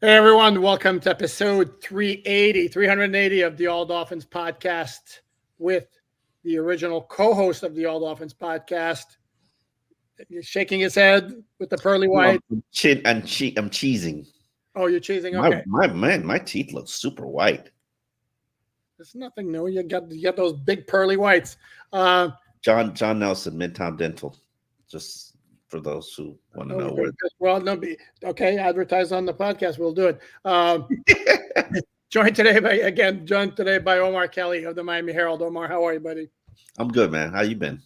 Hey everyone, welcome to episode 380 of the All Dolphins podcast with the original co-host of the All Dolphins podcast. He's shaking his head with the pearly No, white. I'm cheesing. Oh, you're cheesing? My Okay. my man, my teeth look super white. It's nothing new. You got those big pearly whites. Uh, John Nelson, Midtown Dental. Just for those who want to oh, know good, where. good. Well, no, okay, advertise on the podcast. We'll do it. Joined today by Omar Kelly of the Miami Herald. Omar, how are you, buddy? I'm good, man. How you been?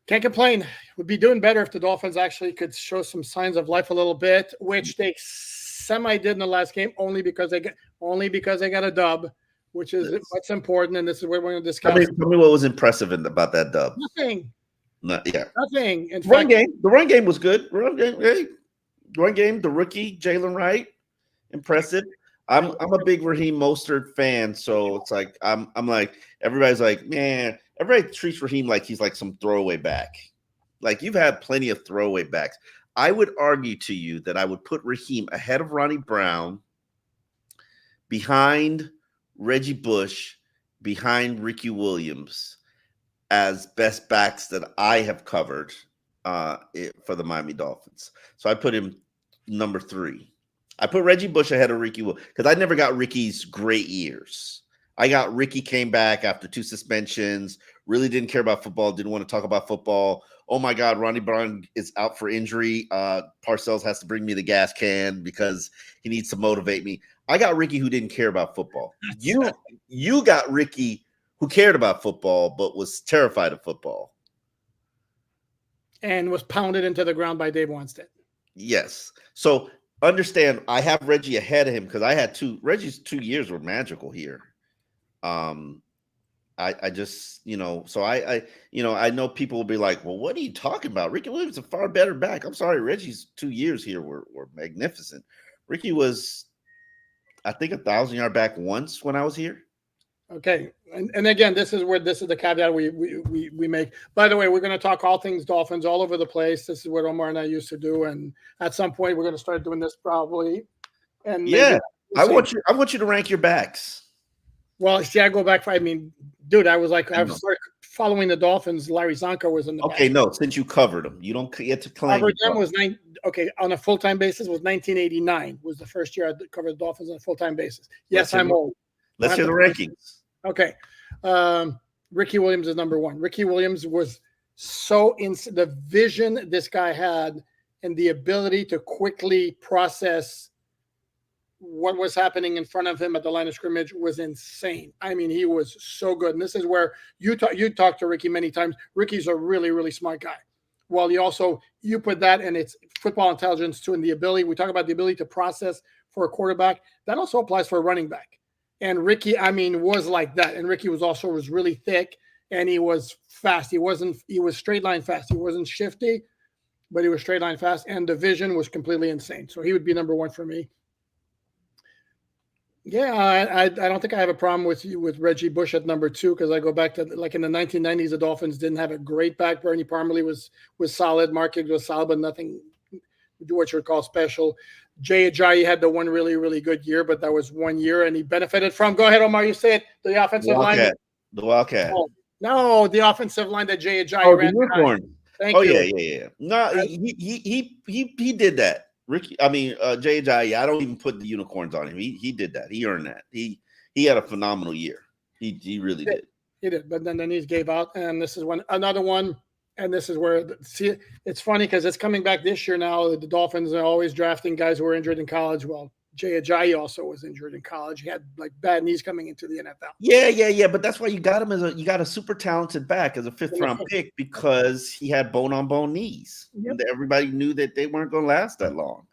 Can't complain. Would be doing better if the Dolphins actually could show some signs of life a little bit, which they semi did in the last game, only because they got a dub, which is what's important. And this is what we're going to Tell me, discuss. tell me what was impressive about that dub. Nothing, Yeah, nothing. In run fact, game. The run game was good. Run game. The rookie Jalen Wright, impressive. I'm a big Raheem Mostert fan, so it's like I'm like everybody's like, man, everybody treats Raheem like he's like some throwaway back. Like you've had plenty of throwaway backs. I would argue to you that I would put Raheem ahead of Ronnie Brown, behind Reggie Bush, behind Ricky Williams as best backs that I have covered for the Miami Dolphins. So I put him number 3. I put Reggie Bush ahead of Ricky because I never got Ricky's great years. I got Ricky came back after 2 suspensions, really didn't care about football, didn't want to talk about football. Oh my God, Ronnie Brown is out for injury. Parcells has to bring me the gas can because he needs to motivate me. I got Ricky who didn't care about football. You got Ricky who cared about football but was terrified of football. and was pounded into the ground by Dave Wanstead. Yes. So understand, I have Reggie ahead of him because I had Reggie's 2 years were magical here. I just, so I know people will be like, well, what are you talking about? Ricky Williams is a far better back. I'm sorry, Reggie's 2 years here were magnificent. Ricky was, I think, 1,000-yard back once when I was here. Okay, and again, this is the caveat we make. By the way, we're going to talk all things Dolphins all over the place. This is what Omar and I used to do, and at some point, we're going to start doing this probably. And yeah, we'll I want you to rank your backs. Well, see, I go back. I mean, dude, I started following the Dolphins. Larry Zonka was in the okay. back. No, since you covered them, you don't get to claim. Covered them was okay on a full time basis. Was 1989 was the first year I covered the Dolphins on a full time basis. Yes, I'm old. Let's hear the rankings. Okay, Ricky Williams is number 1. Ricky Williams was so in the vision this guy had and the ability to quickly process what was happening in front of him at the line of scrimmage was insane. I mean, he was so good. And this is where you talked to Ricky many times. Ricky's a really, really smart guy. Well, you put that and it's football intelligence too, and the ability, we talk about the ability to process for a quarterback. That also applies for a running back. And Ricky, I mean, was like that. And Ricky was really thick and he was fast. He was straight line fast. He wasn't shifty, but he was straight line fast. And the vision was completely insane. So he would be number 1 for me. Yeah, I don't think I have a problem with Reggie Bush at number 2 because I go back to like in the 1990s, the Dolphins didn't have a great back. Bernie Parmalee was solid. Mark Higgs was solid, but nothing what you would call special. Jay Ajayi had the one really, really good year, but that was 1 year and he benefited from. Go ahead, Omar. You say it. The offensive line. The Wildcat. Oh, no, the offensive line that Jay Ajayi ran. The unicorn. Thank you. Yeah. No, he did that. Ricky, Jay Ajayi, I don't even put the unicorns on him. He did that. He earned that. He had a phenomenal year. He really did. He did, but then the knees gave out, and this is another one. And this is where it's funny because it's coming back this year now. The Dolphins are always drafting guys who were injured in college. Well, Jay Ajayi also was injured in college. He had like bad knees coming into the NFL. Yeah. But that's why you got him you got a super talented back as a 5th round pick because he had bone on bone knees. Yep. Everybody knew that they weren't going to last that long.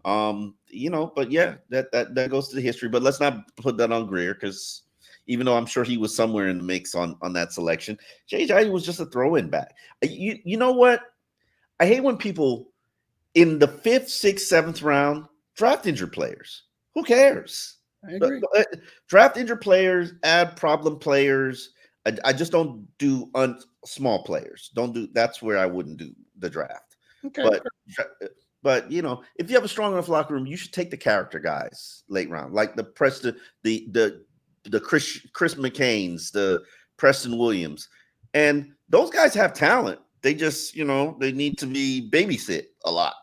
But yeah, that goes to the history. But let's not put that on Greer because even though I'm sure he was somewhere in the mix on that selection, Jay Ajayi was just a throw-in back. You know what? I hate when people in the 5th, 6th, 7th round draft injured players. Who cares? I agree. Draft injured players, add problem players. I just don't do small players. Don't do. That's where I wouldn't do the draft. Okay. But But if you have a strong enough locker room, you should take the character guys late round, like the Preston, the Chris McCains, the Preston Williams, and those guys have talent. They just they need to be babysit a lot.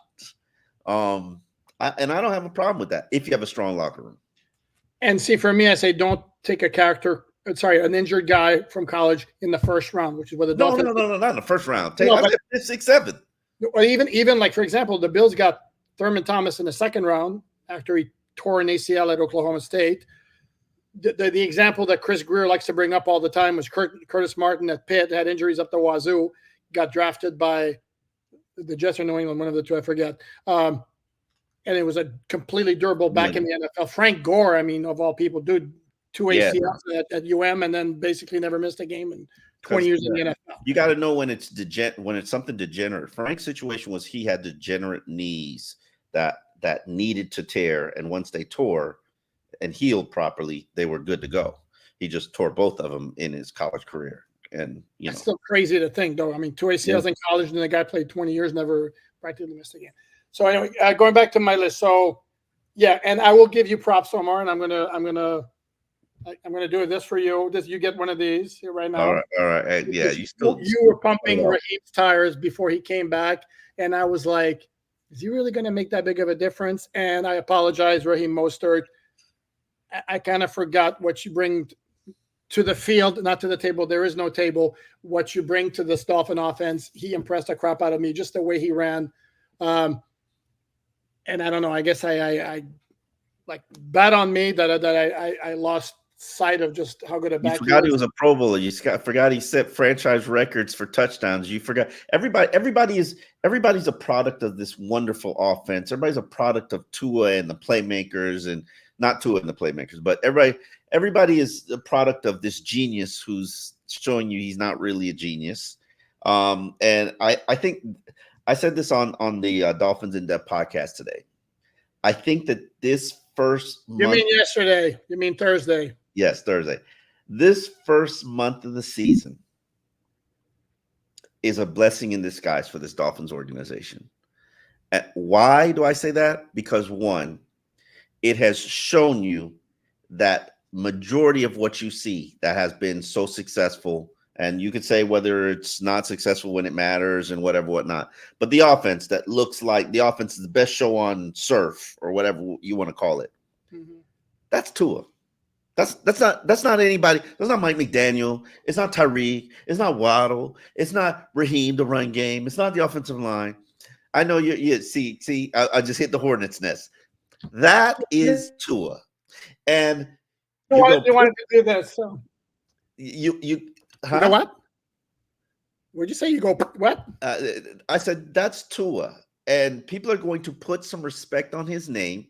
And I don't have a problem with that if you have a strong locker room. And see, for me, I say don't take an injured guy from college in the first round, which is what the Dolphins. No, not in the first round. Take 6, 7. Or even like, for example, the Bills got Thurman Thomas in the second round after he tore an ACL at Oklahoma State. The example that Chris Greer likes to bring up all the time was Curtis Martin at Pitt, had injuries up the wazoo, got drafted by the Jets or New England, one of the two, I forget. And it was a completely durable back in the NFL. Frank Gore, I mean, of all people, dude, 2 ACLs at UM and then basically never missed a game in 20 years in the NFL. You got to know when it's something degenerate. Frank's situation was he had degenerate knees that needed to tear, and once they tore and healed properly, they were good to go. He just tore both of them in his college career, and it's still crazy to think, though. I mean, 2 ACLs in college, and the guy played 20 years, never practically missed a game. So anyway, going back to my list. So yeah, and I will give you props, Omar, and I'm gonna do this for you. You get one of these right now. All right. Yeah, you were pumping Raheem's tires before he came back, and I was like, is he really going to make that big of a difference? And I apologize, Raheem Mostert. I kind of forgot what you bring to the field, not to the table. There is no table. What you bring to this Dolphin offense, he impressed the crap out of me, just the way he ran. And I don't know. I guess I like bad on me that I lost sight of just how good a back. You forgot he was a Pro Bowler. You forgot he set franchise records for touchdowns. You forgot everybody's a product of this wonderful offense. Everybody's a product of Tua and the playmakers, and not Tua and the playmakers, but everybody is a product of this genius who's showing you he's not really a genius. And I think I said this on the Dolphins in Depth podcast today. I think that this first month. You mean yesterday? You mean Thursday? Yes, Thursday. This first month of the season is a blessing in disguise for this Dolphins organization. And why do I say that? Because one, it has shown you that majority of what you see that has been so successful, and you could say whether it's not successful when it matters and whatnot, but the offense that looks like the offense is the best show on surf or whatever you want to call it. Mm-hmm. That's Tua. That's not anybody. That's not Mike McDaniel. It's not Tyreek. It's not Waddle. It's not Raheem, the run game. It's not the offensive line. I know you see. I just hit the hornet's nest. That is Tua. And you wanted to do this. So you know what? What'd you say? You go what? I said that's Tua, and people are going to put some respect on his name.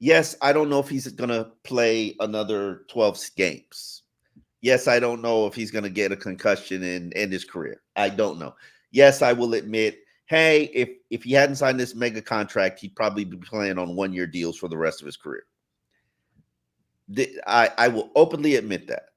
Yes, I don't know if he's going to play another 12 games. Yes, I don't know if he's going to get a concussion and end his career. I don't know. Yes, I will admit, hey, if he hadn't signed this mega contract, he'd probably be playing on 1-year deals for the rest of his career. I will openly admit that.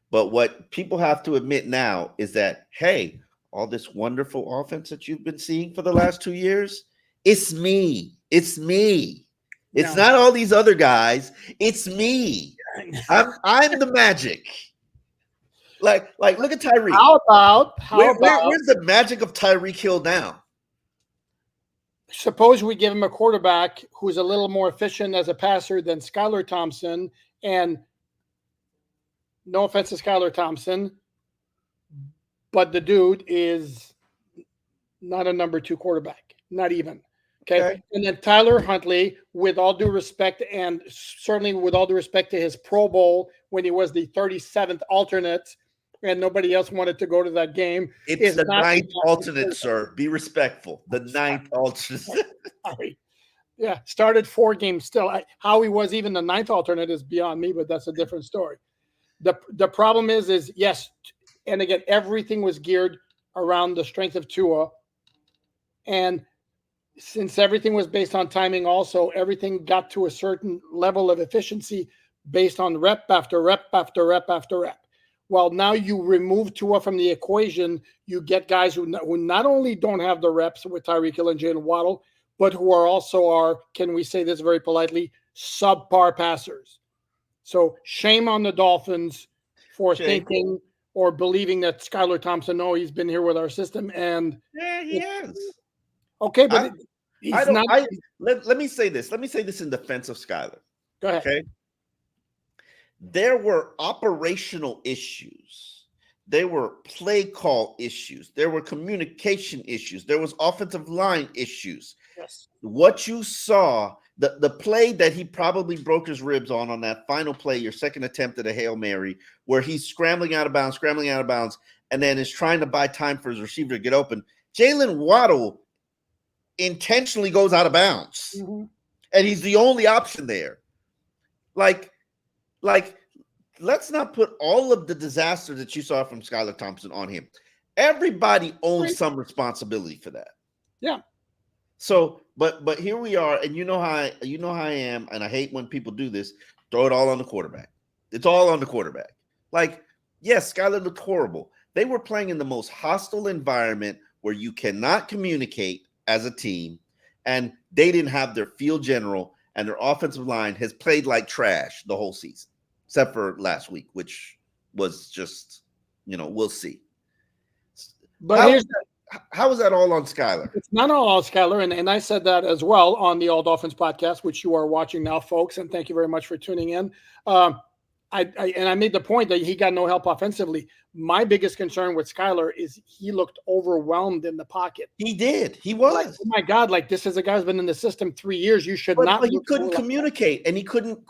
But what people have to admit now is that, hey, all this wonderful offense that you've been seeing for the last 2 years, it's me. It's me. It's not all these other guys. It's me. I'm the magic. Like look at Tyreek. Where's the magic of Tyreek Hill now? Suppose we give him a quarterback who's a little more efficient as a passer than Skylar Thompson, and no offense to Skylar Thompson, but the dude is not a number 2 quarterback, not even. Okay. And then Tyler Huntley, with all due respect, and certainly with all due respect to his Pro Bowl when he was the 37th alternate and nobody else wanted to go to that game. It's the 9th alternate, sir. Be respectful. The 9th alternate. Sorry. Yeah. Started 4 games still. How he was even the 9th alternate is beyond me, but that's a different story. The problem is yes. And again, everything was geared around the strength of Tua. And since everything was based on timing also, everything got to a certain level of efficiency based on rep after rep after rep after rep. Well, now you remove Tua from the equation, you get guys who not only don't have the reps with Tyreek Hill and Jalen Waddle, but who are also can we say this very politely, subpar passers. So shame on the Dolphins for thinking or believing that Skylar Thompson, no, he's been here with our system. And yeah, he has. Okay, but he's not. Let me say this. Let me say this in defense of Skylar. Go ahead. Okay. There were operational issues. There were play call issues. There were communication issues. There was offensive line issues. Yes. What you saw, the play that he probably broke his ribs on that final play, your second attempt at a Hail Mary, where he's scrambling out of bounds, and then is trying to buy time for his receiver to get open. Jalen Waddle intentionally goes out of bounds, and he's the only option there. Like, let's not put all of the disaster that you saw from Skylar Thompson on him. Everybody owns some responsibility for that. Yeah. So, but here we are, and you know how I am, and I hate when people do this. Throw it all on the quarterback. It's all on the quarterback. Like, yes, Skylar looked horrible. They were playing in the most hostile environment where you cannot communicate as a team, and they didn't have their field general, and their offensive line has played like trash the whole season, except for last week, which was just, we'll see. But how is that all on Skylar? It's not all on Skylar, and I said that as well on the All Dolphins podcast, which you are watching now, folks, and thank you very much for tuning in. I made the point that he got no help offensively. My biggest concern with Skylar is he looked overwhelmed in the pocket. He did. He was. Like, oh my God! Like, this is a guy who's been in the system 3 years. You should not. But he couldn't communicate, and he couldn't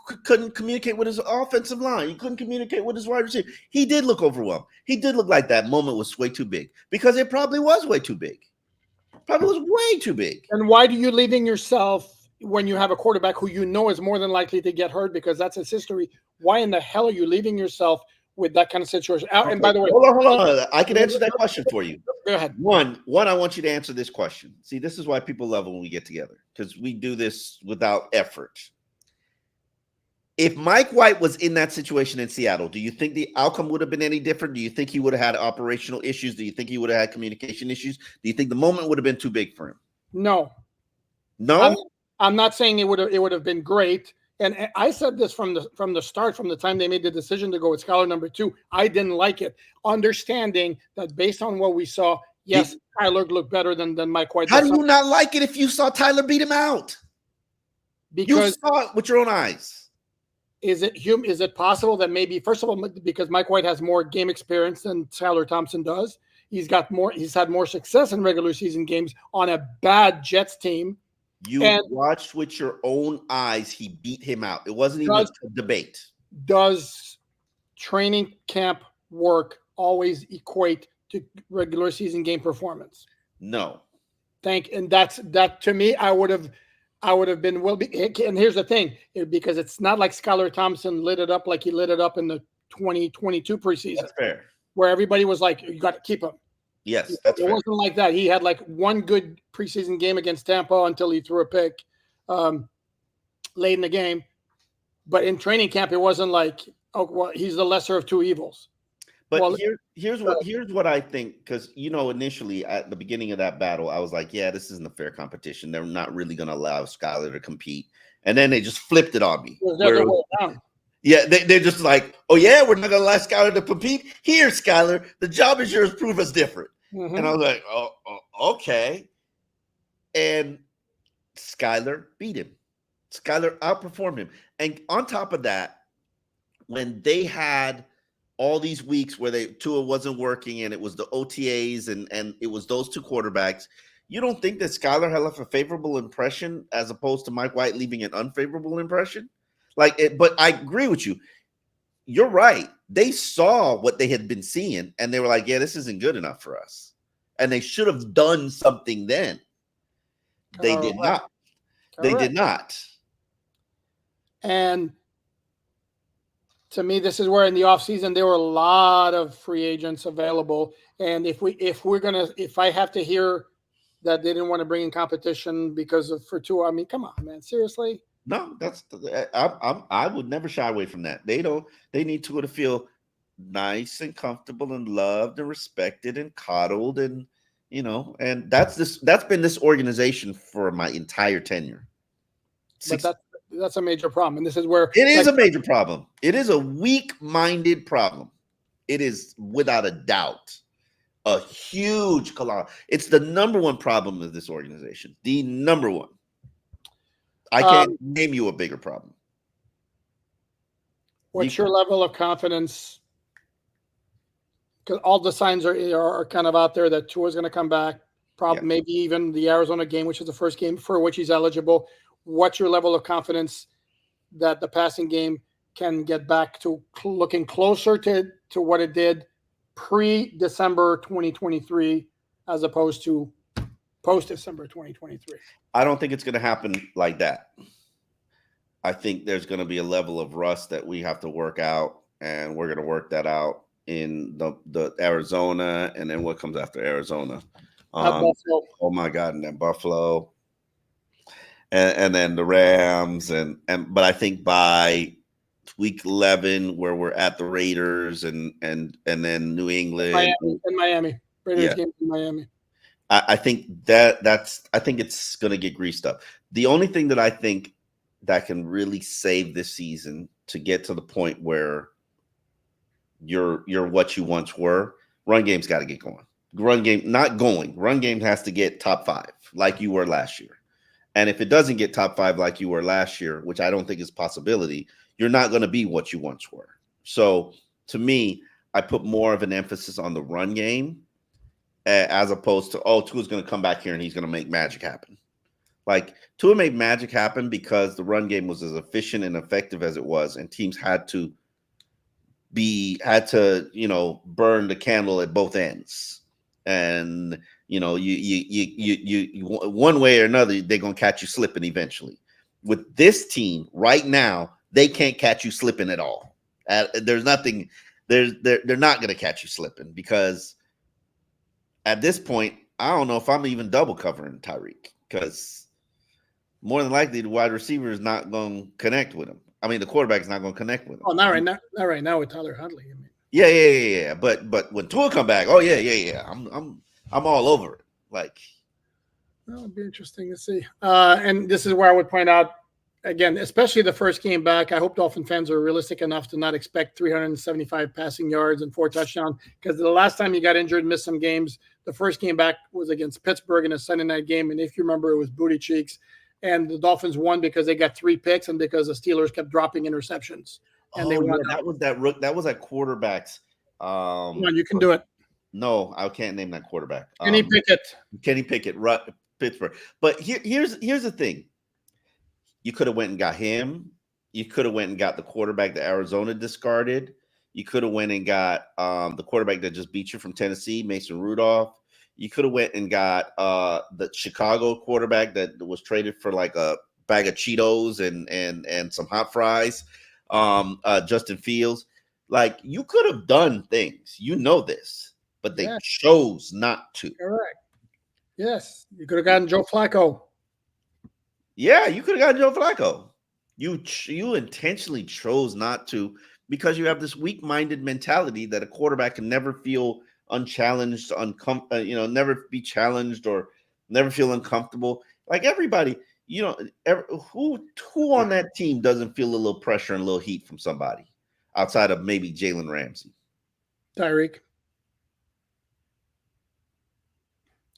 communicate with his offensive line. He couldn't communicate with his wide receiver. He did look overwhelmed. He did look like that moment was way too big, because it probably was way too big. Probably was way too big. And why do you leaving yourself when you have a quarterback who you know is more than likely to get hurt because that's his history? Why in the hell are you leaving yourself with that kind of situation? Okay. And by the way, hold on. I can answer that question for you. Go ahead. One, I want you to answer this question. See, this is why people love when we get together, because we do this without effort. If Mike White was in that situation in Seattle, do you think the outcome would have been any different? Do you think he would have had operational issues? Do you think he would have had communication issues? Do you think the moment would have been too big for him? No. I'm not saying it would have been great. And I said this from the start, from the time they made the decision to go with Skylar number 2. I didn't like it, understanding that based on what we saw, yes, Tyler looked better than Mike White. How do you not like it if you saw Tyler beat him out? Because you saw it with your own eyes. Is it possible that maybe, first of all, because Mike White has more game experience than Skylar Thompson does, he's had more success in regular season games on a bad Jets team. You watched with your own eyes. He beat him out. It wasn't even a debate. Does training camp work always equate to regular season game performance? No. And that to me, I would have been and here's the thing, because it's not like Skylar Thompson lit it up like he lit it up in the 2022 preseason. That's fair. Where everybody was like, you got to keep him. Yes, it wasn't like that. He had like one good preseason game against Tampa until he threw a pick late in the game. But in training camp, it wasn't like, oh, well, he's the lesser of two evils. But here's what I think, because initially at the beginning of that battle, I was like, yeah, this isn't a fair competition. They're not really going to allow Skylar to compete. And then they just flipped it on me. Yeah, they're just like, oh, yeah, we're not going to allow Skylar to compete. Here, Skylar, the job is yours. Prove us different. Mm-hmm. And I was like, oh, okay. And Skylar beat him. Skylar outperformed him. And on top of that, when they had all these weeks where Tua wasn't working and it was the OTAs and it was those two quarterbacks, you don't think that Skylar had left a favorable impression as opposed to Mike White leaving an unfavorable impression? But I agree with you. You're right. They saw what they had been seeing, and they were like, yeah, this isn't good enough for us. And they should have done something then. They did not. They did not. And to me, this is where in the offseason, there were a lot of free agents available. And if I have to hear that they didn't want to bring in competition for Tua, I mean, come on, man, seriously? No, I would never shy away from that. They need Tua to feel nice and comfortable and loved and respected and coddled, and and that's been this organization for my entire tenure. But that's a major problem, and this is where it is a major problem. It is a weak-minded problem. It is without a doubt a huge collapse. It's the number one problem of this organization. The number one. I can't name you a bigger problem. What's your level of confidence? Because all the signs are kind of out there that Tua's going to come back. Probably, maybe even the Arizona game, which is the first game for which he's eligible. What's your level of confidence that the passing game can get back to looking closer to what it did pre-December 2023 as opposed to post-December 2023? I don't think it's going to happen like that. I think there's going to be a level of rust that we have to work out, and we're going to work that out in the Arizona, and then what comes after Arizona. Oh my God, and then Buffalo, and then the Rams, but I think by week 11, where we're at the Raiders and then New England, Miami. Raiders game in Miami. I think I think it's going to get greased up. The only thing that I think that can really save this season to get to the point where you're what you once were, run game's got to get going. Run game has to get top 5 like you were last year. And if it doesn't get top 5 like you were last year, which I don't think is a possibility, you're not going to be what you once were. So to me, I put more of an emphasis on the run game as opposed to, Tua's going to come back here and he's going to make magic happen. Like, Tua made magic happen because the run game was as efficient and effective as it was, and teams had to burn the candle at both ends. And you one way or another, they're gonna catch you slipping eventually. With this team right now, they can't catch you slipping at all. They're not gonna catch you slipping, because at this point, I don't know if I'm even double covering Tyreek, because more than likely the wide receiver is not going to connect with him. I mean, the quarterback is not going to connect with him. Oh, not right now with Tyler Huntley. I mean. Yeah. But when Tua come back, I'm all over it. Like, well, it'll be interesting to see. And this is where I would point out again, especially the first game back. I hope Dolphin fans are realistic enough to not expect 375 passing yards and 4 touchdowns, because the last time he got injured, missed some games. The first game back was against Pittsburgh in a Sunday night game, and if you remember, it was booty cheeks. And the Dolphins won because they got 3 picks and because the Steelers kept dropping interceptions. And they won. That was that quarterback's. Come on, you can do it. No, I can't name that quarterback. Kenny Pickett, Pittsburgh. But here's the thing. You could have went and got him. You could have went and got the quarterback that Arizona discarded. You could have went and got the quarterback that just beat you from Tennessee, Mason Rudolph. You could have went and got the Chicago quarterback that was traded for like a bag of Cheetos and some hot fries, Justin Fields. Like, you could have done things, this, but they chose not to. Correct. Yes, you could have gotten Joe Flacco. Yeah, you could have gotten Joe Flacco. You intentionally chose not to, because you have this weak-minded mentality that a quarterback can never feel unchallenged, never be challenged or never feel uncomfortable. Like, everybody, who on that team doesn't feel a little pressure and a little heat from somebody outside of maybe Jalen Ramsey? Tyreek.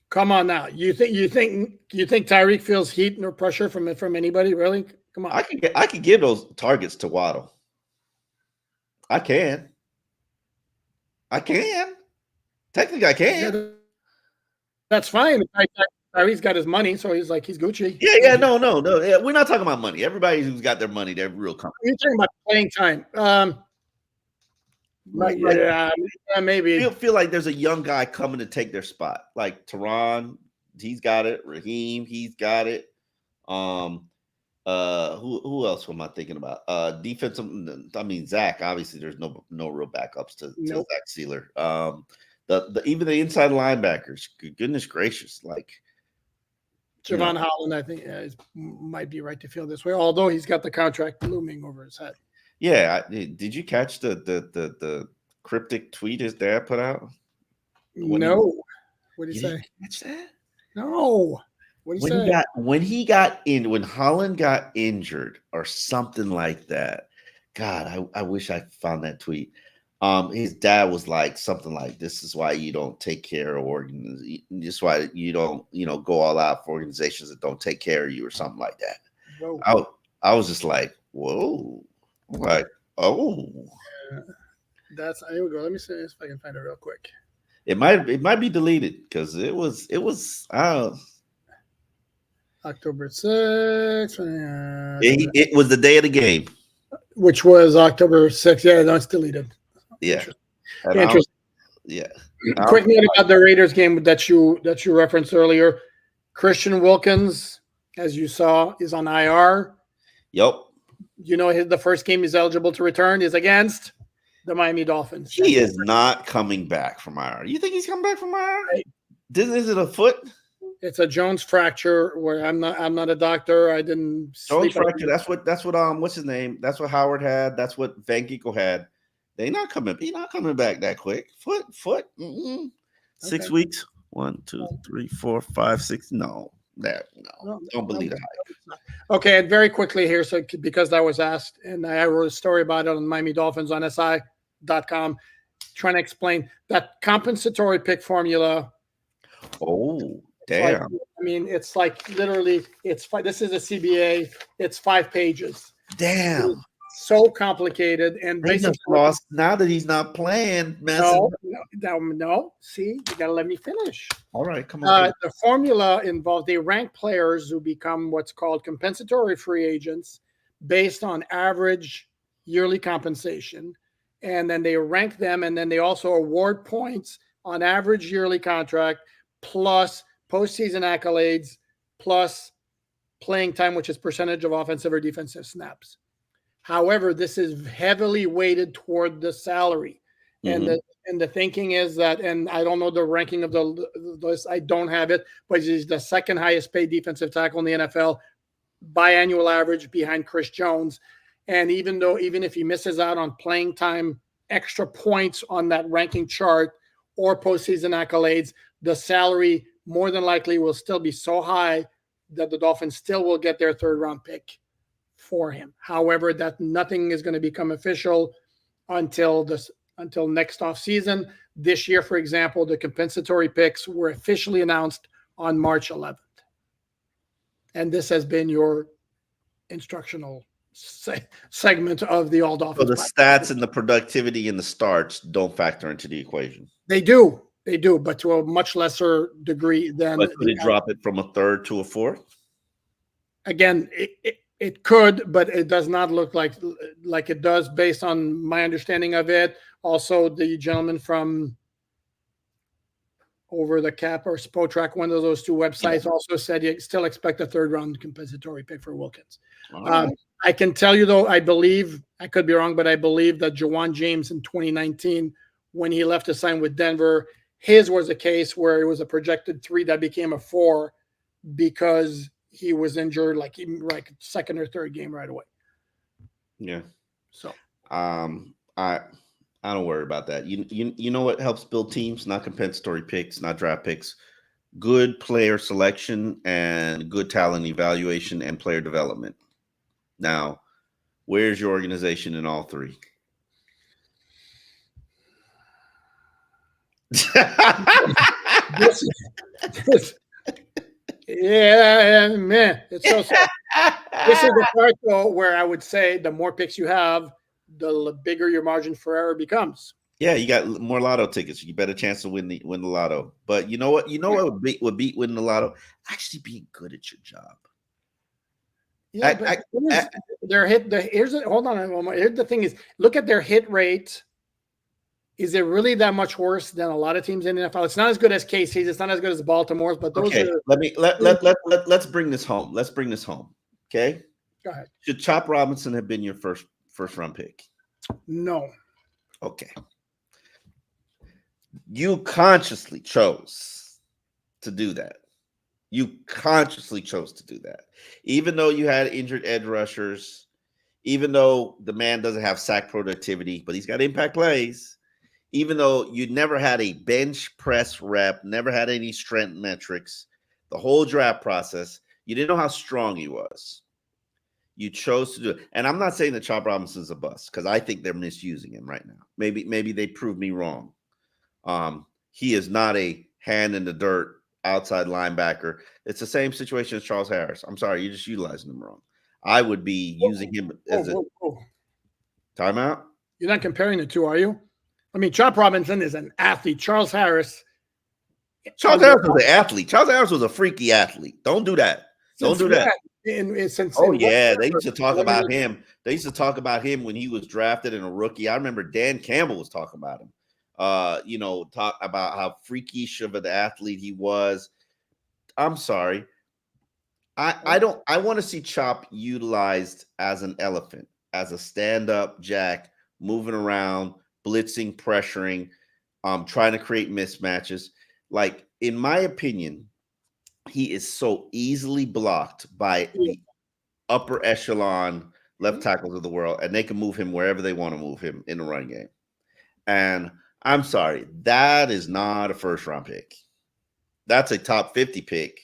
Come on now. You think Tyreek feels heat or pressure from anybody? Really? Come on. I could give those targets to Waddle. I can. Technically, I can. Yeah, that's fine. Tyreek's got his money, so he's Gucci. Yeah. No. Yeah, we're not talking about money. Everybody who's got their money, they're real comfortable. You're talking about playing time. Maybe. Feel like there's a young guy coming to take their spot. Like Teron, he's got it. Raheem, he's got it. Who else am I thinking about? Defensive. I mean, Zach. Obviously, there's no real backups to Zach Sealer. Even the inside linebackers. Goodness gracious, like Javon Holland, I think might be right to feel this way. Although he's got the contract looming over his head. Yeah, did you catch the cryptic tweet his dad put out? No. What did he You say? didn't catch that? No. What did he say? When Holland got injured or something like that. God, I wish I found that tweet. His dad was like something like, "This is why you don't take care of organizations. This is why you don't, go all out for organizations that don't take care of you," or something like that. Whoa. I was just like, "Whoa!" I'm like, "Oh." Here we go. Let me see if I can find it real quick. It might be deleted because it was October 6th. it was the day of the game. Which was October 6th. Yeah, no, it's deleted. Yeah. Interesting. Yeah. Quick note about the Raiders game that you referenced earlier. Christian Wilkins, as you saw, is on IR. Yep. The first game he's eligible to return is against the Miami Dolphins. He is not coming back from IR. You think he's coming back from IR? Is it a foot? It's a Jones fracture. Where I'm not a doctor. I didn't. Jones fracture. That's what what's his name? That's what Howard had. That's what Van Ginkel had. He's not coming back that quick. Foot. Mm-mm. 6 weeks. 1, 2, 3, 4, 5, 6. No. Don't believe that. Okay, and very quickly here, so because that was asked, and I wrote a story about it on Miami Dolphins on SI.com, trying to explain that compensatory pick formula. Oh, damn! It's like literally, this is a CBA. It's 5 pages. Damn. So complicated, and they just lost now that he's not playing. No. See, you gotta let me finish. All right, come on. The formula involves they rank players who become what's called compensatory free agents based on average yearly compensation, and then they rank them, and then they also award points on average yearly contract plus postseason accolades plus playing time, which is percentage of offensive or defensive snaps. However, this is heavily weighted toward the salary. And the thinking is that, and I don't know the ranking of the list, I don't have it, but he's the second highest paid defensive tackle in the NFL by annual average behind Chris Jones. And even if he misses out on playing time, extra points on that ranking chart or postseason accolades, the salary more than likely will still be so high that the Dolphins still will get their 3rd round pick for him. However, that nothing is going to become official until next off season. This year, for example, the compensatory picks were officially announced on March 11th. And this has been your instructional segment of the All Dolphins. So the stats and the productivity and the starts don't factor into the equation. They do, but to a much lesser degree than. But could it drop it from a 3rd to a 4th? Again, it could, but it does not look like it does based on my understanding of it. Also, the gentleman from Over the Cap or Spotrac, one of those 2 websites, also said you still expect a 3rd round compensatory pick for Wilkins. Right. I can tell you, though, I believe, I could be wrong, but I believe that Jawan James in 2019, when he left to sign with Denver, his was a case where it was a projected 3 that became a 4 because he was injured like 2nd or 3rd game right away. Yeah. So I don't worry about that. You know what helps build teams? Not compensatory picks, not draft picks. Good player selection and good talent evaluation and player development. Now, where's your organization in all 3? Yeah, man, it's so sad. This is the part, though, where I would say the more picks you have, the bigger your margin for error becomes. Yeah, you got more lotto tickets. You get a better chance to win the lotto. But you know what? What would beat winning the lotto? Actually being good at your job. Yeah, hold on a moment. Here's the thing: is look at their hit rate. Is it really that much worse than a lot of teams in the NFL? It's not as good as KC's. It's not as good as Baltimore's. But those are. Let's bring this home. Let's bring this home. Okay. Go ahead. Should Chop Robinson have been your first round pick? No. Okay. You consciously chose to do that. Even though you had injured edge rushers, even though the man doesn't have sack productivity, but he's got impact plays. even though you never had a bench press rep, never had any strength metrics, the whole draft process, you didn't know how strong he was. You chose to do it. And I'm not saying that Chop Robinson's a bust because I think they're misusing him right now. Maybe they prove me wrong. He is not a hand in the dirt outside linebacker. It's the same situation as Charles Harris. I'm sorry, you're just utilizing him wrong. I would be using him as a timeout. You're not comparing the two, are you? I mean, Chop Robinson is an athlete. Charles Harris was an athlete. Charles Harris was a freaky athlete. Don't do that. Don't do that. They used to talk about him. They used to talk about him when he was drafted and a rookie. I remember Dan Campbell was talking about him. Talk about how freakish of an athlete he was. I'm sorry. I want to see Chop utilized as an elephant, as a stand-up jack, moving around, blitzing, pressuring, trying to create mismatches. Like, in my opinion, he is so easily blocked by the upper echelon left tackles of the world, and they can move him wherever they want to move him in the run game. And I'm sorry, that is not a first-round pick. That's a top 50 pick.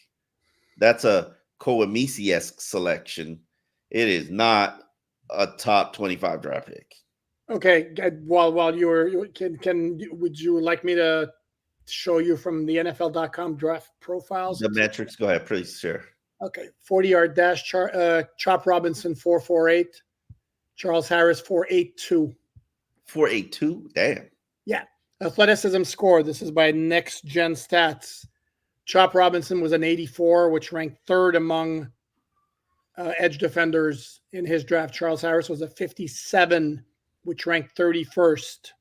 That's a Koemisi-esque selection. It is not a top 25 draft pick. Okay, while would you like me to show you from the NFL.com draft profiles? The metrics, go ahead, please share. Okay, 40-yard dash, Chop Robinson 4.48, Charles Harris 4.82. 4.82? Damn. Yeah. Athleticism score. This is by Next Gen Stats. Chop Robinson was an 84, which ranked third among edge defenders in his draft. Charles Harris was a 57, which ranked 31st.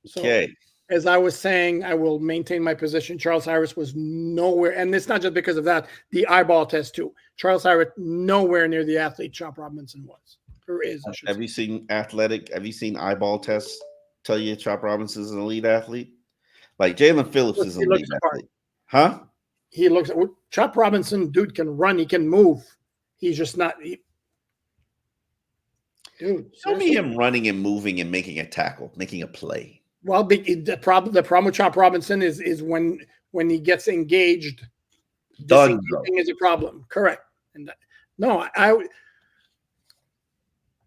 So, okay. As I was saying, I will maintain my position. Charles Harris was nowhere, and it's not just because of that, the eyeball test too. Charles Harris nowhere near the athlete Chop Robinson was. Or is. Have you seen eyeball tests tell you Chop Robinson is an elite athlete? Like Jalen Phillips is an elite athlete. Huh? He looks at Chop Robinson, dude can run, he can move. He's just not. Dude, show me him running and moving and making a tackle, making a play. Well, the problem with Chop Robinson is when he gets engaged, disengaging is a problem. Correct. And I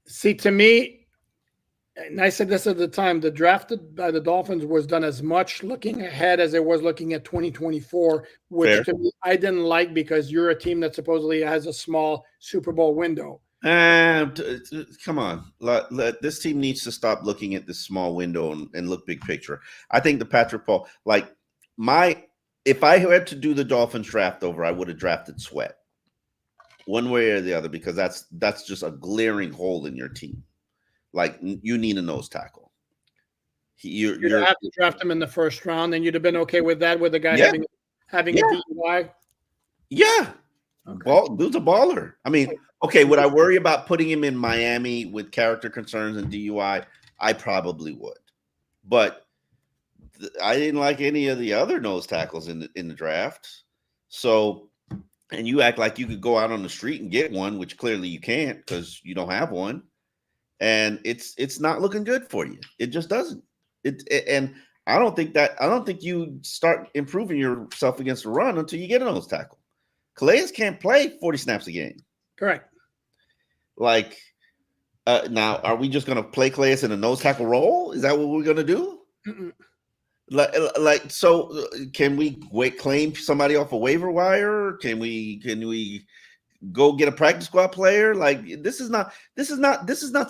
see. To me, and I said this at the time, the drafted by the Dolphins was done as much looking ahead as it was looking at 2024, which to me I didn't like because you're a team that supposedly has a small Super Bowl window. Come on. This team needs to stop looking at this small window and look big picture. I think the Patrick Paul, if I had to do the Dolphins draft over, I would have drafted Sweat one way or the other, because that's just a glaring hole in your team. Like, you need a nose tackle. You'd have to draft him in the first round, and you'd have been okay with that, with the guy having a DUI. Yeah. Okay. Dude's a baller. I mean, okay, would I worry about putting him in Miami with character concerns and DUI? I probably would. But I didn't like any of the other nose tackles in the draft. So, and you act like you could go out on the street and get one, which clearly you can't because you don't have one. And it's not looking good for you. It just doesn't. And I don't think you start improving yourself against the run until you get a nose tackle. Calais can't play 40 snaps a game. Correct. Like, now, are we just going to play Calais in a nose tackle role? Is that what we're going to do? Mm-mm. So can we claim somebody off a waiver wire? Can we go get a practice squad player? Like, this is not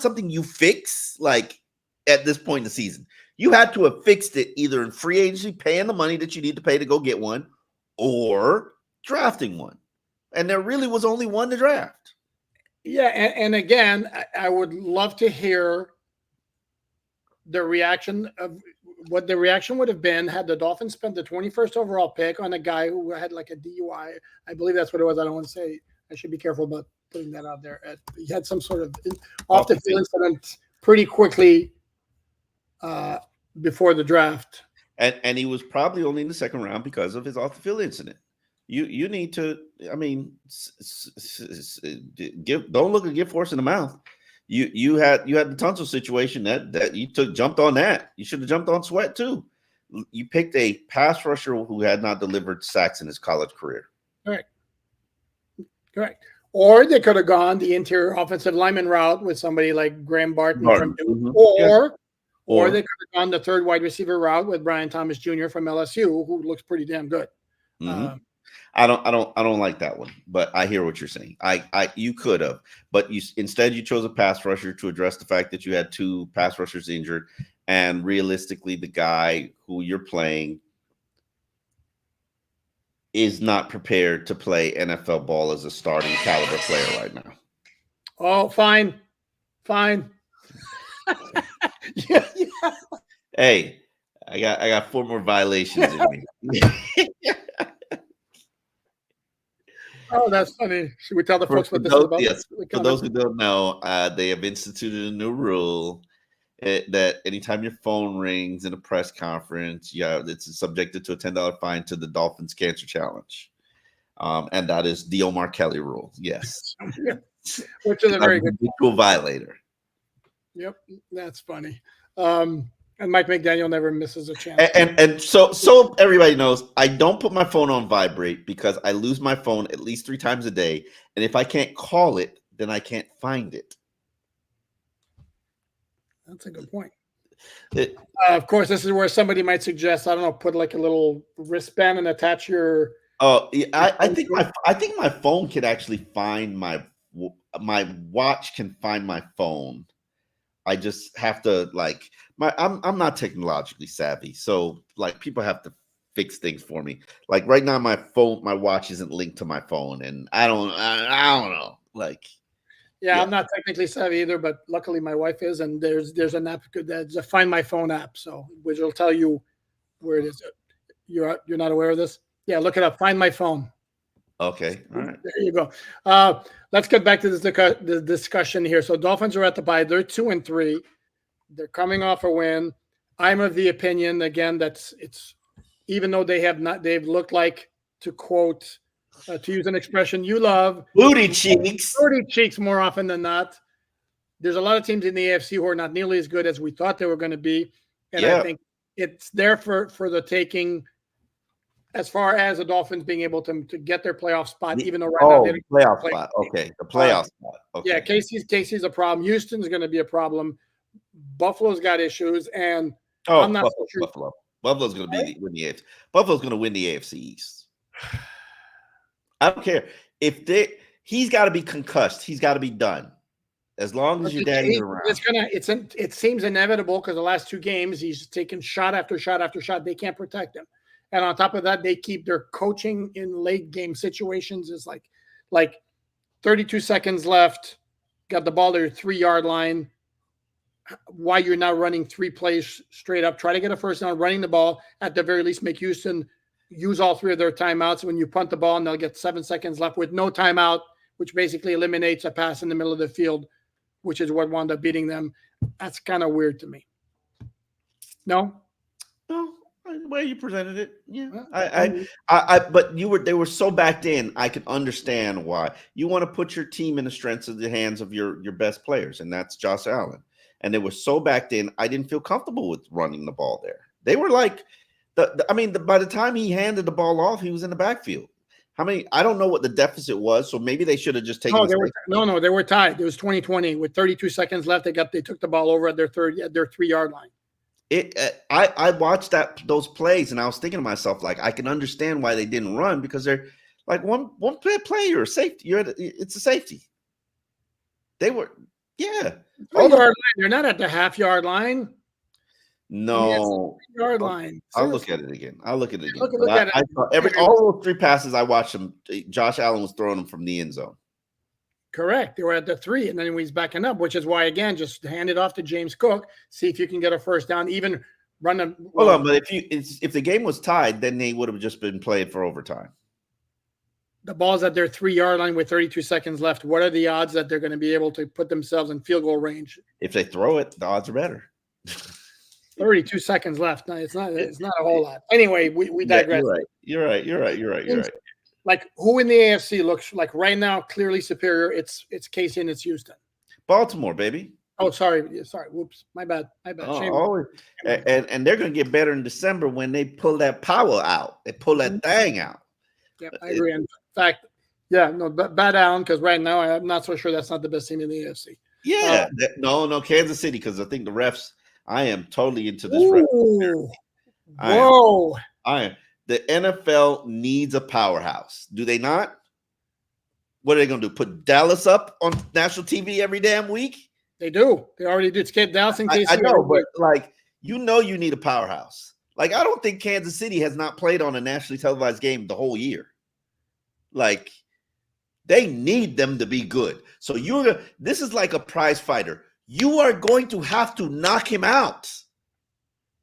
something you fix like at this point in the season. You had to have fixed it either in free agency, paying the money that you need to pay to go get one, or drafting one. And there really was only one to draft. Yeah, and again, I would love to hear the reaction of what the reaction would have been had the Dolphins spent the 21st overall pick on a guy who had like a DUI. I believe that's what it was. I don't want to say. I should be careful about putting that out there. He had some sort of off the field incident pretty quickly before the draft. And he was probably only in the second round because of his off the field incident. You need to, I mean, don't look a gift horse in the mouth. You had the Tunsil situation that you jumped on that. You should have jumped on Sweat too. You picked a pass rusher who had not delivered sacks in his college career. Correct. Or they could have gone the interior offensive lineman route with somebody like Graham Barton from Duke, or they could have gone the third wide receiver route with Brian Thomas Jr. from LSU, who looks pretty damn good. I don't like that one, but I hear what you're saying. You could have, but instead you chose a pass rusher to address the fact that you had 2 pass rushers injured, and realistically, the guy who you're playing is not prepared to play NFL ball as a starting caliber player right now. Oh, fine. Yeah. Hey, I got 4 more violations in me. Oh, that's funny. Should we tell the folks what this is about? Yes. For those who don't know, they have instituted a new rule that anytime your phone rings in a press conference, it's subjected to a $10 fine to the Dolphins Cancer Challenge. And that is the Omar Kelly rule. Yes. Which is a very good violator. Yep. That's funny. And Mike McDaniel never misses a chance. And so everybody knows, I don't put my phone on vibrate because I lose my phone at least 3 times a day. And if I can't call it, then I can't find it. That's a good point. Of course, this is where somebody might suggest, I don't know, put like a little wristband and attach your. Oh, I think my phone can actually find my watch can find my phone. I just have to I'm not technologically savvy, so like people have to fix things for me. Like right now, my watch isn't linked to my phone, and I don't know. Yeah, I'm not technically savvy either, but luckily my wife is, and there's an app that's a Find My Phone app, which will tell you where it is. You're not aware of this? Yeah, look it up. Find My Phone. Okay, all right. There you go. Let's get back to this discussion here. So Dolphins are at the bye. They're 2-3. They're coming off a win. I'm of the opinion again it's even though they've looked like, to quote, to use an expression you love, booty cheeks more often than not. There's a lot of teams in the AFC who are not nearly as good as we thought they were going to be, and I think it's there for the taking. As far as the Dolphins being able to get their playoff spot, even though now they playoff spot. Okay, the playoff spot. Okay. Yeah, Casey's a problem. Houston's going to be a problem. Buffalo's got issues, and I'm not so sure. Buffalo's going to win the AFC. Buffalo's going to win the AFC East. I don't care he's got to be concussed. He's got to be done. As long as your daddy's around. It seems inevitable because the last 2 games he's taken shot after shot after shot. They can't protect him. And on top of that, they keep their coaching in late game situations is like 32 seconds left, got the ball to your 3-yard line. Why you're now running 3 plays straight up, try to get a first down, running the ball, at the very least make Houston use all 3 of their timeouts. When you punt the ball and they'll get 7 seconds left with no timeout, which basically eliminates a pass in the middle of the field, which is what wound up beating them. That's kind of weird to me. No? No. The way you presented it, yeah. But they were so backed in. I can understand why you want to put your team in the strengths of the hands of your best players, and that's Josh Allen. And they were so backed in. I didn't feel comfortable with running the ball there. They were like, by the time he handed the ball off, he was in the backfield. I don't know what the deficit was, so maybe they should have just taken. No, they were tied. It was 20-20 with 32 seconds left. They took the ball over at their 3-yard line. I watched those plays and I was thinking to myself, like, I can understand why they didn't run because they're like one play, you're a safety. It's a safety. They were, yeah. 3-yard line. You're not at the half-yard line. No. 3-yard line. I'll look at it again. Look at it. All those 3 passes I watched them. Josh Allen was throwing them from the end zone. Correct. They were at the 3, and then he's backing up, which is why, again, just hand it off to James Cook. See if you can get a first down. Even run them. Hold on, but if the game was tied, then they would have just been played for overtime. The ball's at their 3-yard line with 32 seconds left. What are the odds that they're going to be able to put themselves in field goal range? If they throw it, the odds are better. 32 seconds left. No, it's not a whole lot. Anyway, we digress. You're right. Like who in the AFC looks like right now clearly superior? It's Casey and it's Houston. Baltimore, baby. Oh, sorry. Whoops. My bad. Shame. Always. And they're going to get better in December when they pull that power out. They pull that thing out. Yeah, I agree. In fact, bad down, because right now I'm not so sure that's not the best team in the AFC. Yeah. No, Kansas City, because I think the refs, I am totally into this ref. Whoa. I am. The NFL needs a powerhouse. Do they not? What are they going to do? Put Dallas up on national TV every damn week? They do. They already do. It's Dallas and KC. I know, but like, you need a powerhouse. Like, I don't think Kansas City has not played on a nationally televised game the whole year. Like, they need them to be good. So this is like a prize fighter. You are going to have to knock him out.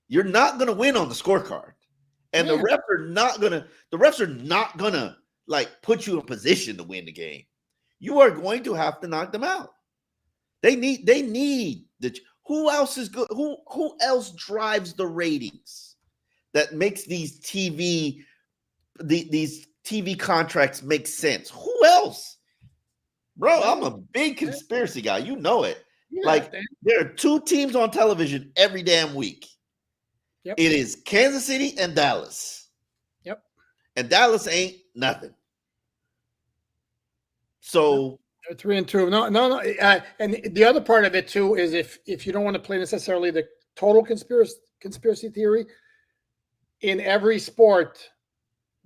You're not going to win on the scorecard. And the refs are not gonna like put you in position to win the game. You are going to have to knock them out. They need who else is good? Who else drives the ratings that makes these TV contracts make sense? Who else? Bro, I'm a big conspiracy guy. You know it. Yeah, like, there are 2 teams on television every damn week. Yep. It is Kansas City and Dallas. Yep. And Dallas ain't nothing. So they're 3-2. No. And the other part of it too is if you don't want to play necessarily the total conspiracy theory, in every sport,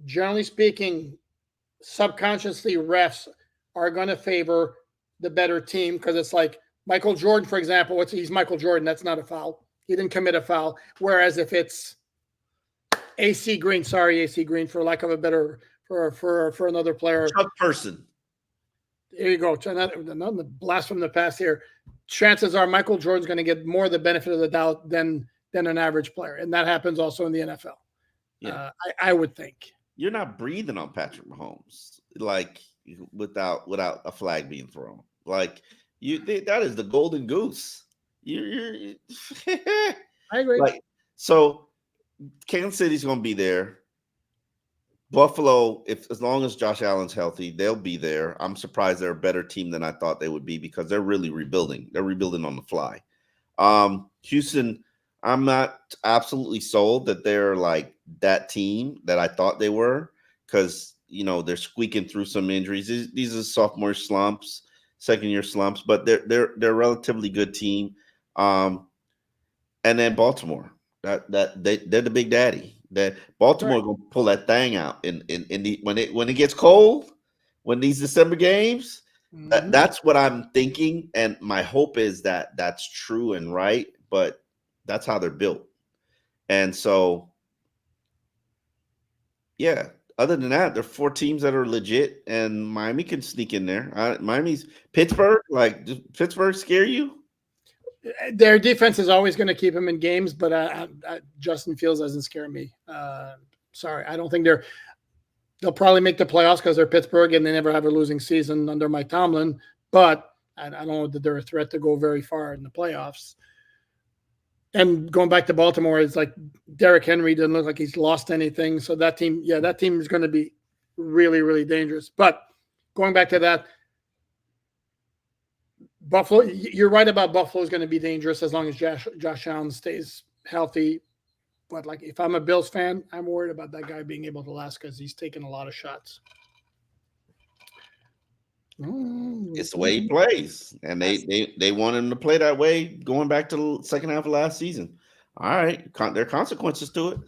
generally speaking, subconsciously refs are going to favor the better team, because it's like Michael Jordan, for example. He's Michael Jordan. That's not a foul. He didn't commit a foul. Whereas if it's AC Green, for lack of a better, for another player, Chuck Person. There you go. Another blast from the past here. Chances are Michael Jordan's going to get more of the benefit of the doubt than an average player, and that happens also in the NFL. Yeah, I would think. You're not breathing on Patrick Mahomes like without a flag being thrown. Like that is the golden goose. I agree. Like, so Kansas City's going to be there. Buffalo, as long as Josh Allen's healthy, they'll be there. I'm surprised they're a better team than I thought they would be, because they're really rebuilding. They're rebuilding on the fly. Houston, I'm not absolutely sold that they're like that team that I thought they were, because they're squeaking through some injuries. These are sophomore slumps, second-year slumps, but they're a relatively good team. And then Baltimore, they're the big daddy. That Baltimore gonna pull that thing out when it gets cold, when these December games. That's what I'm thinking, and my hope is that that's true and right. But that's how they're built, and so yeah. Other than that, there are 4 teams that are legit, and Miami can sneak in there. Pittsburgh. Like, does Pittsburgh scare you? Their defense is always going to keep them in games, but Justin Fields doesn't scare me. Sorry, I don't think they'll probably make the playoffs because they're Pittsburgh and they never have a losing season under Mike Tomlin. But I don't know that they're a threat to go very far in the playoffs. And going back to Baltimore, it's like Derrick Henry doesn't look like he's lost anything. So that team is going to be really, really dangerous. But going back to that, Buffalo, you're right about Buffalo is going to be dangerous as long as Josh Allen stays healthy. But like, if I'm a Bills fan, I'm worried about that guy being able to last, because he's taking a lot of shots. It's the way he plays, and they want him to play that way going back to the second half of last season. All right, there are consequences to it.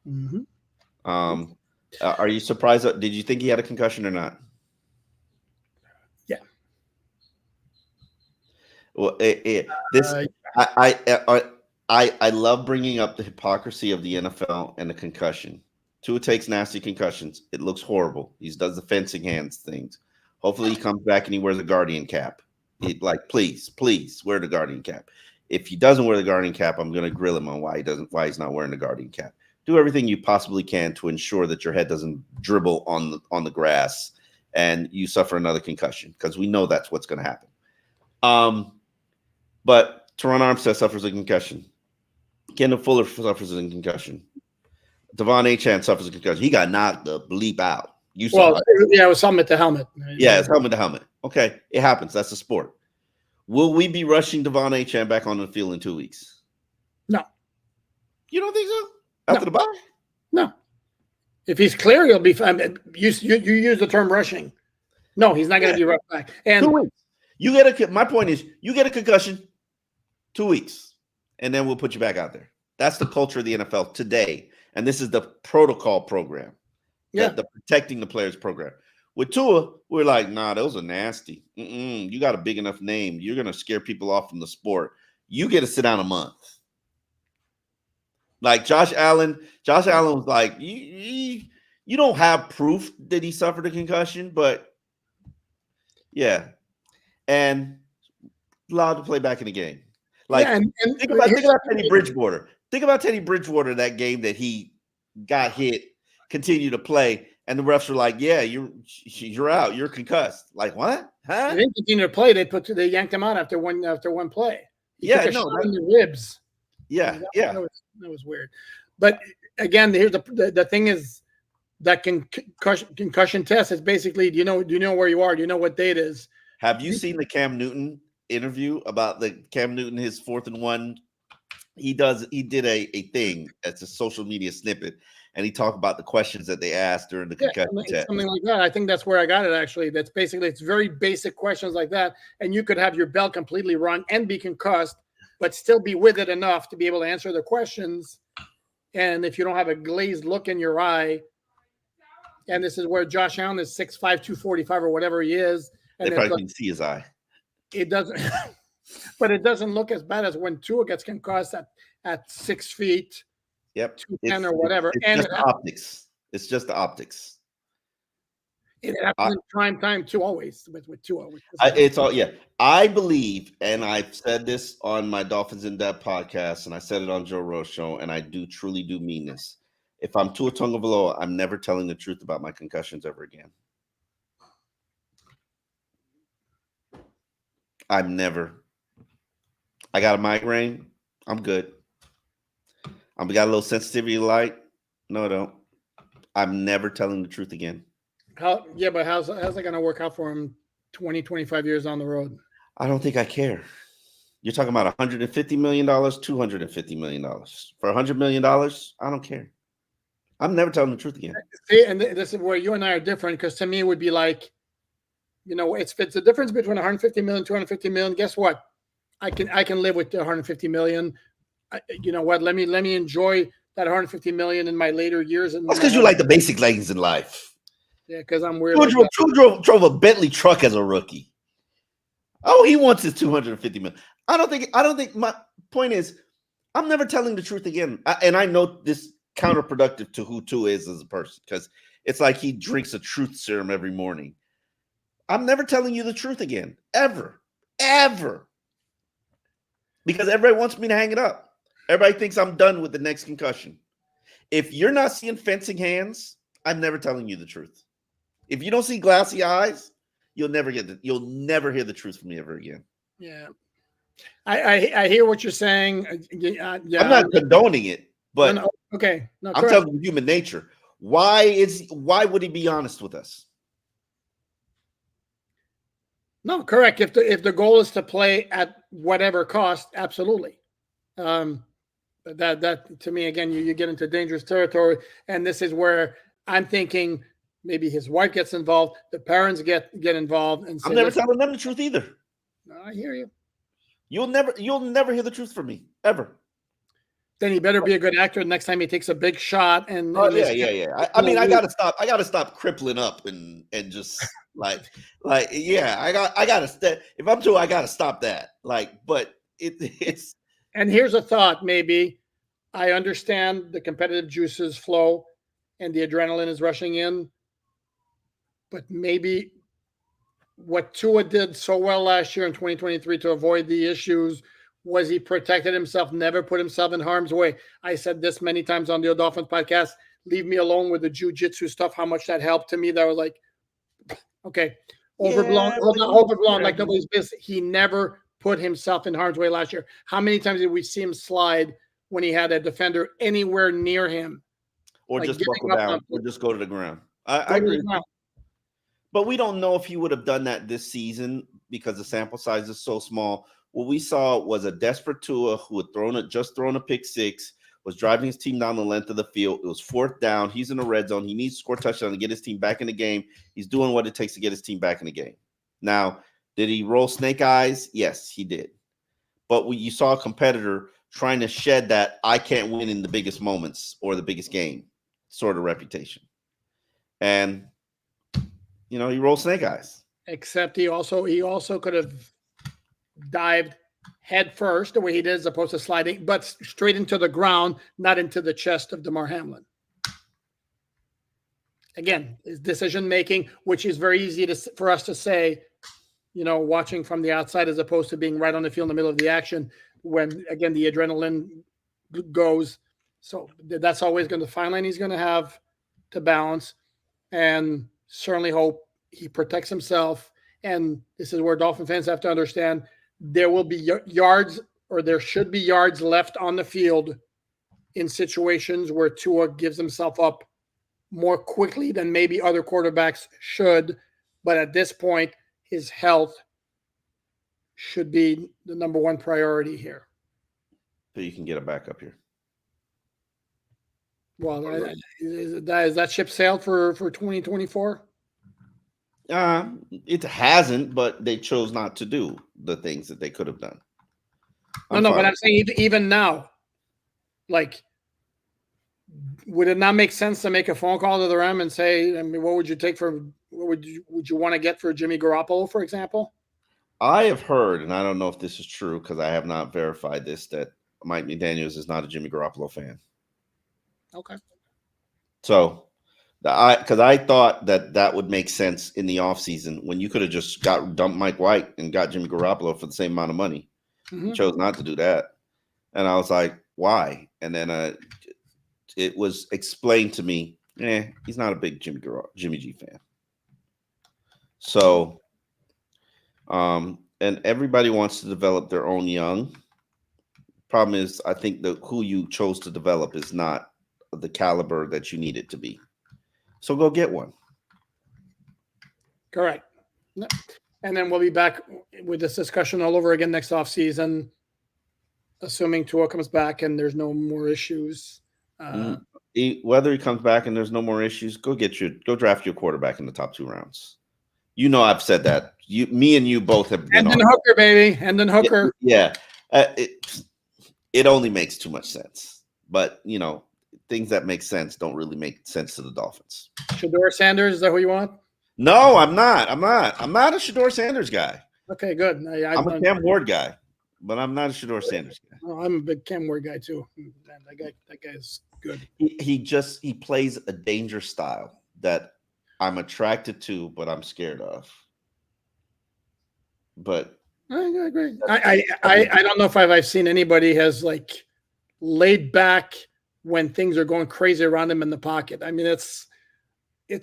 Mm-hmm. Are you surprised? Did you think he had a concussion or not? Yeah. Well, I love bringing up the hypocrisy of the NFL and the concussion. Tua takes nasty concussions. It looks horrible. He does the fencing hands things. Hopefully he comes back and he wears a Guardian cap. Please wear the Guardian cap. If he doesn't wear the Guardian cap, I'm going to grill him on why he's not wearing the Guardian cap. Do everything you possibly can to ensure that your head doesn't dribble on the grass and you suffer another concussion, because we know that's what's going to happen. But Teron Armstead suffers a concussion. Kendall Fuller suffers a concussion. Devon Achane suffers a concussion. He got knocked the bleep out. It was helmet to helmet. Yeah, it's helmet to helmet. Okay, it happens. That's a sport. Will we be rushing Devon Achane back on the field in 2 weeks? No. You don't think so? After the bye? No. If he's clear, he'll be fine. You use the term rushing. No, he's not going to be rushed back. And 2 weeks. You get my point is, you get a concussion, 2 weeks, and then we'll put you back out there. That's the culture of the NFL today, and this is the protocol program. The protecting the players program. With Tua, we're like, nah, those are nasty. You got a big enough name. You're going to scare people off from the sport. You get to sit down a month. Like Josh Allen was like, you don't have proof that he suffered a concussion, but yeah. And allowed to play back in the game. Like, think about Teddy Bridgewater. Think about Teddy Bridgewater, that game that he got hit, continued to play. And the refs were like, "Yeah, you're out. You're concussed." Like, what? Huh? They didn't continue to play. They yanked him out after one play. He took a shot in the ribs. Yeah, that was weird. But again, here's the thing is that concussion test is basically, do you know where you are? Do you know what day it is? Have you seen the Cam Newton interview about the Cam Newton, his 4th and 1? He did a thing. It's a social media snippet. And he talked about the questions that they asked during the concussion test. Something like that. I think that's where I got it, actually. That's basically, it's very basic questions like that. And you could have your belt completely run and be concussed, but still be with it enough to be able to answer the questions. And if you don't have a glazed look in your eye, and this is where Josh Allen is 6'5", 245 or whatever he is. And they probably can see his eye. It doesn't, but it doesn't look as bad as when Tua gets concussed at 6 feet. Yep, 210 or whatever. It's just the optics. It's just the optics. It happens in prime time too, always with Tua. It's all I believe, and I've said this on my Dolphins in Depth podcast, and I said it on Joe Rose show, and I truly do mean this. If I'm Tua Tagovailoa, I'm never telling the truth about my concussions ever again. I'm never. I got a migraine. I'm good. I got a little sensitivity to light. No, I don't. I'm never telling the truth again. But how's that going to work out for him 20, 25 years on the road? I don't think I care. You're talking about $150 million, $250 million. For $100 million, I don't care. I'm never telling the truth again. See, and this is where you and I are different, because to me it would be like, it's the difference between 150 million, 250 million. Guess what? I can live with the 150 million. You know what? Let me enjoy that 150 million in my later years. And that's because you like the basic things in life. Yeah, because I'm weird. True drove a Bentley truck as a rookie. Oh, he wants his 250 million. I don't think my point is, I'm never telling the truth again. And I know this counterproductive to who Tua is as a person, because it's like he drinks a truth serum every morning. I'm never telling you the truth again, ever. Because everybody wants me to hang it up. Everybody thinks I'm done with the next concussion. If you're not seeing fencing hands, I'm never telling you the truth. If you don't see glassy eyes, you'll never hear the truth from me ever again. Yeah. I hear what you're saying. Yeah, I'm not condoning it, but no, okay. No, I'm telling you human nature. Why would he be honest with us? No, correct. If the goal is to play at whatever cost, absolutely. That to me, again, you get into dangerous territory, and this is where I'm thinking maybe his wife gets involved, the parents get involved, and I'm never telling them the truth either. No, I hear you. You'll never hear the truth from me ever. Then he better be a good actor next time he takes a big shot. And yeah. I mean, I gotta stop crippling up and just I gotta step. If I'm Tua, I gotta stop that. But it's. And here's a thought. Maybe I understand the competitive juices flow, and the adrenaline is rushing in. But maybe what Tua did so well last year in 2023 to avoid the issues was he protected himself, never put himself in harm's way. I said this many times on the Dolphins podcast. Leave me alone with the jiu-jitsu stuff, how much that helped to me. That was like, okay, overblown, like nobody's business. He never put himself in harm's way last year. How many times did we see him slide when he had a defender anywhere near him? Or like just buckle down, or just go to the ground. I agree. But we don't know if he would have done that this season because the sample size is so small. What we saw was a desperate Tua who had just thrown a pick six, was driving his team down the length of the field. It was 4th down. He's in the red zone. He needs to score a touchdown to get his team back in the game. He's doing what it takes to get his team back in the game. Now, did he roll snake eyes? Yes, he did. But you saw a competitor trying to shed that I can't win in the biggest moments or the biggest game sort of reputation. And, you know, he rolled snake eyes. Except he also could have dived head first the way he did as opposed to sliding, but straight into the ground, not into the chest of DeMar Hamlin. Again, his decision making, which is very easy for us to say, you know, watching from the outside as opposed to being right on the field in the middle of the action when, again, the adrenaline goes. So that's always going to the fine line he's going to have to balance, and certainly hope he protects himself. And this is where Dolphin fans have to understand there will be yards, or there should be yards left on the field in situations where Tua gives himself up more quickly than maybe other quarterbacks should. But at this point, his health should be the number one priority here. So you can get it back up here. Well, is that ship sailed for 2024? It hasn't, but they chose not to do the things that they could have done. But I'm saying even now, like, would it not make sense to make a phone call to the Rams and say, I mean, what would you want to get for Jimmy Garoppolo, for example? I have heard, and I don't know if this is true because I have not verified this, that Mike McDaniels is not a Jimmy Garoppolo fan. Okay. So, because I thought that would make sense in the offseason when you could have just dumped Mike White and got Jimmy Garoppolo for the same amount of money. Mm-hmm. Chose not to do that. And I was like, why? And then it was explained to me, he's not a big Jimmy G fan. So, and everybody wants to develop their own young. Problem is, I think who you chose to develop is not the caliber that you need it to be. So go get one. Correct. And then we'll be back with this discussion all over again next offseason, assuming Tua comes back and there's no more issues. Whether he comes back and there's no more issues, go draft your quarterback in the top 2 rounds. You know, I've said that. Me and you both have been Hendon Hooker, baby. Hendon Hooker. Yeah. It only makes too much sense. But, you know, things that make sense don't really make sense to the Dolphins. Shedeur Sanders, is that who you want? No, I'm not. I'm not a Shedeur Sanders guy. Okay, good. I'm a Cam Ward guy, but I'm not a Shedeur Sanders guy. Oh, I'm a big Cam Ward guy too. Man, that guy's good. He plays a dangerous style that I'm attracted to, but I'm scared of. But I agree. I don't know if I've seen anybody has like laid back when things are going crazy around him in the pocket. I mean, it's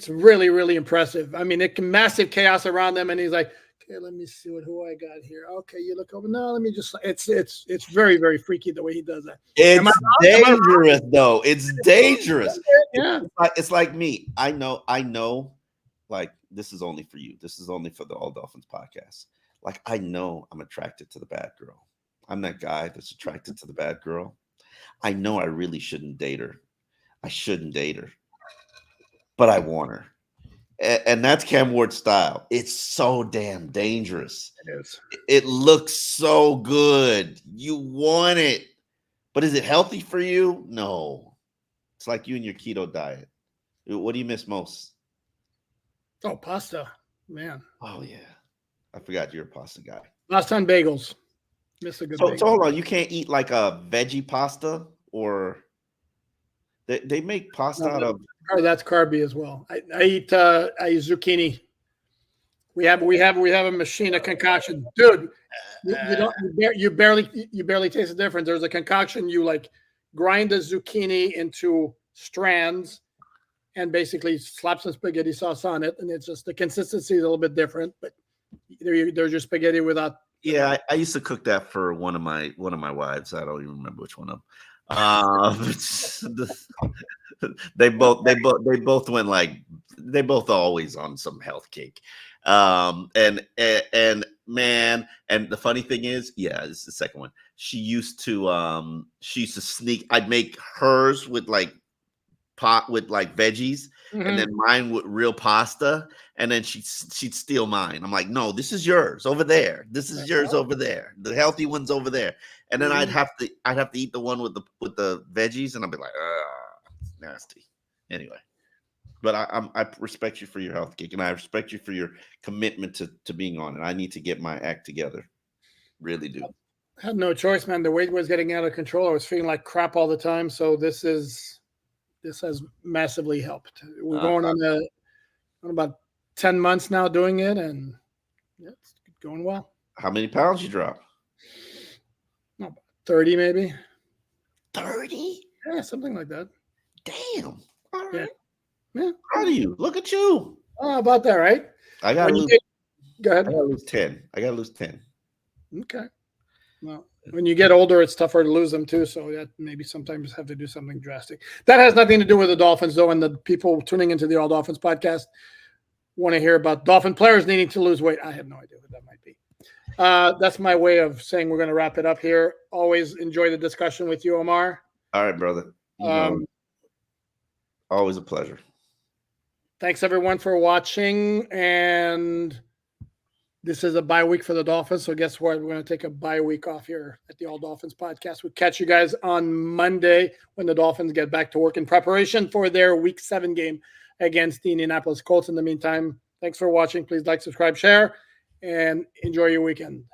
really, really impressive. I mean, massive chaos around them, and he's like, okay, let me see who I got here. Okay, you look over. No, let me just. It's very, very freaky the way he does that. It's dangerous, though. It's dangerous. Yeah, it's like me. I know. Like, this is only for you. This is only for the All Dolphins podcast. Like, I know I'm attracted to the bad girl. I'm that guy that's attracted to the bad girl. I know I really shouldn't date her. I shouldn't date her. But I want her. And that's Cam Ward's style. It's so damn dangerous. It is. It looks so good. You want it. But is it healthy for you? No. It's like you and your keto diet. What do you miss most? Oh, pasta. Man. Oh, yeah. I forgot you're a pasta guy. Last time bagels. Miss a good bagel. So hold on. You can't eat like a veggie pasta, or they make pasta out of. Oh, that's carby as well. I eat zucchini. We have a machine, a concoction, dude. You barely taste the difference. There's a concoction. You like grind the zucchini into strands and basically slap some spaghetti sauce on it, and it's just the consistency is a little bit different. But there's your spaghetti without. Yeah, I used to cook that for one of my wives. I don't even remember which one of them. They both went like they both always on some health kick. And man, and the funny thing is, yeah, this is the second one. She used to sneak. I'd make hers with like pot with like veggies, and then mine with real pasta, and then she'd steal mine. I'm like, no, this is yours over there. This is yours over there. The healthy one's over there. And then I'd have to eat the one with the veggies, and I'd be like, it's nasty. Anyway, but I respect you for your health kick, and I respect you for your commitment to being on it. I need to get my act together. Really do. I had no choice, man. The weight was getting out of control. I was feeling like crap all the time. So this has massively helped. We're going on about 10 months now doing it, and it's going well. How many pounds you drop? 30 maybe. 30? Yeah, something like that. Damn. All right. Yeah. Proud of you. Look at you. Oh, about that, right? I gotta lose. Go ahead. I gotta lose 10. Okay. Well, when you get older, it's tougher to lose them too. So that maybe sometimes have to do something drastic. That has nothing to do with the Dolphins, though. And the people tuning into the All Dolphins podcast want to hear about Dolphin players needing to lose weight. I have no idea what that might be. That's my way of saying we're going to wrap it up here. Always enjoy the discussion with you, Omar. All right, brother. Always a pleasure. Thanks, everyone, for watching. And this is a bye week for the Dolphins. So guess what? We're going to take a bye week off here at the All Dolphins podcast. We'll catch you guys on Monday when the Dolphins get back to work in preparation for their Week 7 game against the Indianapolis Colts. In the meantime, thanks for watching. Please like, subscribe, share, and enjoy your weekend.